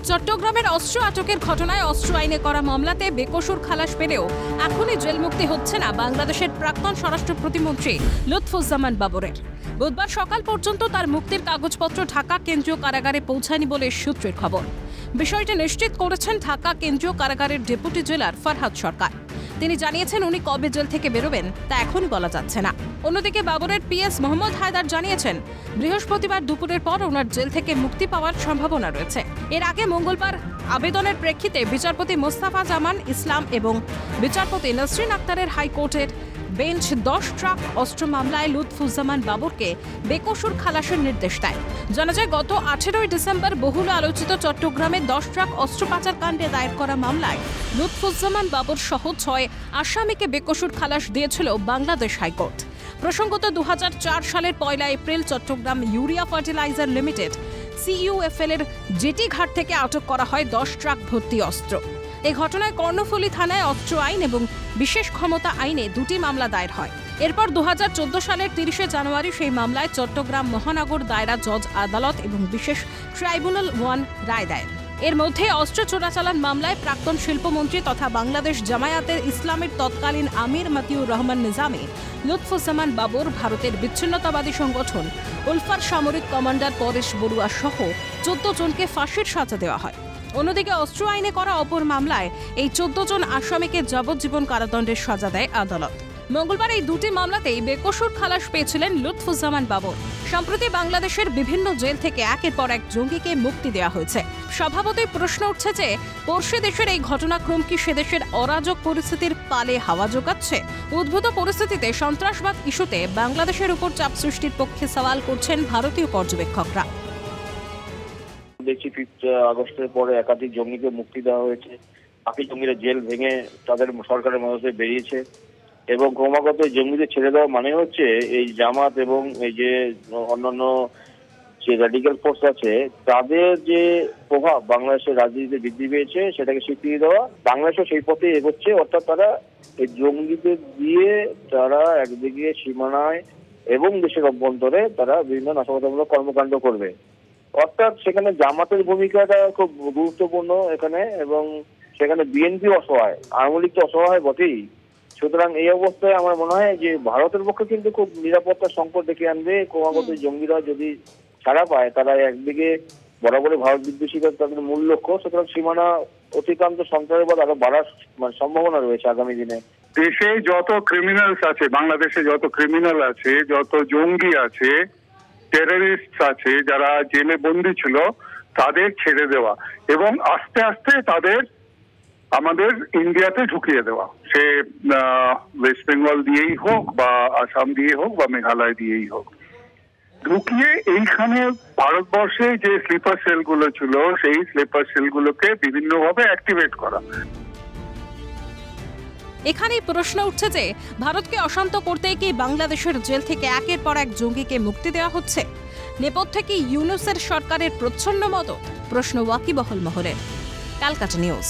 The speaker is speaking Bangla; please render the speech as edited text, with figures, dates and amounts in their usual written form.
চট্টগ্রামের অস্ত্র আটকের ঘটনায় অস্ত্র আইনে করা মামলাতে বেকসুর খালাস পেলেও এখনই জেল মুক্তি হচ্ছে না বাংলাদেশের প্রাক্তন স্বরাষ্ট্র প্রতিমন্ত্রী লুৎফুজ্জামান বাবরের। বুধবার সকাল পর্যন্ত তার মুক্তির কাগজপত্র ঢাকা কেন্দ্রীয় কারাগারে পৌঁছায়নি বলে সূত্রের খবর। বিষয়টি নিশ্চিত করেছেন ঢাকা কেন্দ্রীয় কারাগারের ডেপুটি জেলার ফরহাদ সরকার। তিনি জানিয়েছেন উনি কবে জেল থেকে বেরোবেন তা এখনই বলা যাচ্ছে না। অন্যদিকে বাবরের পিএস মোহাম্মদ হায়দার জানিয়েছেন বৃহস্পতিবার দুপুরের পর ওনার জেল থেকে মুক্তি পাওয়ার সম্ভাবনা রয়েছে। এর আগে মঙ্গলবার আবেদনের প্রেক্ষিতে বিচারপতি মোস্তাফা জামান ইসলাম এবং বিচারপতি নসরিন আক্তারের হাইকোর্টের বেঞ্চ 10 ট্রাক অস্ত্র মামলায় লুৎফুজ্জামান বাবরকে বেকসুর খালাসের নির্দেশ দেয়। জানা যায় গত 18 ডিসেম্বর বহুল আলোচিত চট্টগ্রামে 10 ট্রাক অস্ত্র পাচার কাণ্ডে দায়ের করা মামলায় লুৎফুজ্জামান বাবর সহ 6 আসামিকে বেকসুর খালাস দিয়েছিল বাংলাদেশ হাইকোর্ট। প্রসঙ্গত 2004 সালের 1 এপ্রিল Chittagong urea fertiliser limited CUFL এর জেটি ঘাট থেকে আটক করা হয় 10 ট্রাক ভর্তি অস্ত্র। এই ঘটনায় কর্ণফুলী থানায় অস্ত্র আইন এবং বিশেষ ক্ষমতা আইনে 2টি মামলা দায়ের হয়। এরপর 2014 সালের 30 জানুয়ারি সেই মামলায় চট্টগ্রাম মহানগর দায়রা জজ আদালত এবং বিশেষ ট্রাইব্যুনাল 1 রায় দেয়। এর মধ্যে অস্ত্র চোরাচালান মামলায় প্রাক্তন শিল্পমন্ত্রী তথা বাংলাদেশ জামায়াতের ইসলামের তৎকালীন আমির মতিউর রহমান নিজামী, লুৎফুজ্জামান বাবর, ভারতের বিচ্ছিন্নতাবাদী সংগঠন উলফার সামরিক কমান্ডার পরেশ বড়ুয়া সহ 14 জনকে ফাঁসির সাজা দেওয়া হয়। অন্যদিকে অস্ত্র আইনে করা অপর মামলায় এই 14 জন আসামিকে যাবজ্জীবন কারাদণ্ডের সাজা দেয় আদালত। মঙ্গলবার এই 2টি মামলাতেই বেকসুর খালাস পেয়েছিলেন লুৎফুজ্জামান বাবর। সম্প্রতি বাংলাদেশের বিভিন্ন জেল থেকে একের পর এক জঙ্গিকে মুক্তি দেওয়া হয়েছে। স্বভাবতই প্রশ্ন উঠছে যে পড়শি দেশের এই ঘটনাক্রম কি সেদেশের অরাজক পরিস্থিতির পালে হাওয়া যোগাচ্ছে? উদ্ভূত পরিস্থিতিতে সন্ত্রাসবাদ ইস্যুতে বাংলাদেশের উপর চাপ সৃষ্টির পক্ষে সওয়াল করছেন ভারতীয় পর্যবেক্ষকরা। দেখছি 5 আগস্টের পরে একাধিক জঙ্গিকে মুক্তি দেওয়া হয়েছে। বাকি জঙ্গিরা জেল ভেঙে তাদের সরকারের মদতে বেরিয়েছে এবং ক্রমাগত জঙ্গিদের ছেড়ে দেওয়া মানে হচ্ছে এই জামাত এবং এই যে অন্যান্য যে র্যাডিক্যাল ফোর্স আছে তাদের যে প্রভাব বাংলাদেশের রাজনীতিতে বৃদ্ধি পেয়েছে সেটাকে স্বীকৃতি দেওয়া। বাংলাদেশও সেই পথে এগোচ্ছে, অর্থাৎ তারা এই জঙ্গিদের দিয়ে তারা একদিকে সীমানায় এবং দেশের অভ্যন্তরে তারা বিভিন্ন নাশকতামূলক কর্মকাণ্ড করবে। অর্থাৎ সেখানে জামাতের ভূমিকাটা খুব গুরুত্বপূর্ণ এখানে, এবং সেখানে বিএনপি অসহায়, আওয়ামী লীগ তো অসহায় বটেই। সুতরাং এই অবস্থায় আমার মনে হয় যে ভারতের পক্ষে কিন্তু খুব নিরাপত্তার সংকট ডেকে আনবে। ক্রমাগত জঙ্গিরা যদি ছাড়া পায় তারা একদিকে বরাবরই ভারত বিদ্বেষীরা তাদের মূল লক্ষ্য, সুতরাং সীমানা অতিক্রান্ত সন্ত্রাসবাদ আরো বাড়ার সম্ভাবনা রয়েছে আগামী দিনে। দেশে যত ক্রিমিনালস আছে, বাংলাদেশে যত ক্রিমিনাল আছে, যত জঙ্গি আছে, টেররিস্ট আছে, যারা জেলে বন্দী ছিল তাদের ছেড়ে দেওয়া এবং আস্তে আস্তে তাদের আমাদের ইন্ডিয়াতে ঢুকিয়ে দেওয়া, সে ওয়েস্ট বেঙ্গল দিয়েই হোক বা আসাম দিয়ে হোক বা মেঘালয় দিয়েই হোক, ঢুকিয়ে এইখানে ভারতবর্ষে যে স্লিপার সেলগুলো ছিল সেই স্লিপার সেলগুলোকে বিভিন্নভাবে অ্যাক্টিভেট করা। এখানেই প্রশ্ন উঠছে যে ভারতকে অশান্ত করতে কি বাংলাদেশের জেল থেকে একের পর এক জঙ্গিকে মুক্তি দেওয়া হচ্ছে? নেপথ্যে কি ইউনূসের সরকারের প্রচ্ছন্ন মদত? প্রশ্ন ওয়াকিবহাল মহলের। ক্যালকাটা নিউজ।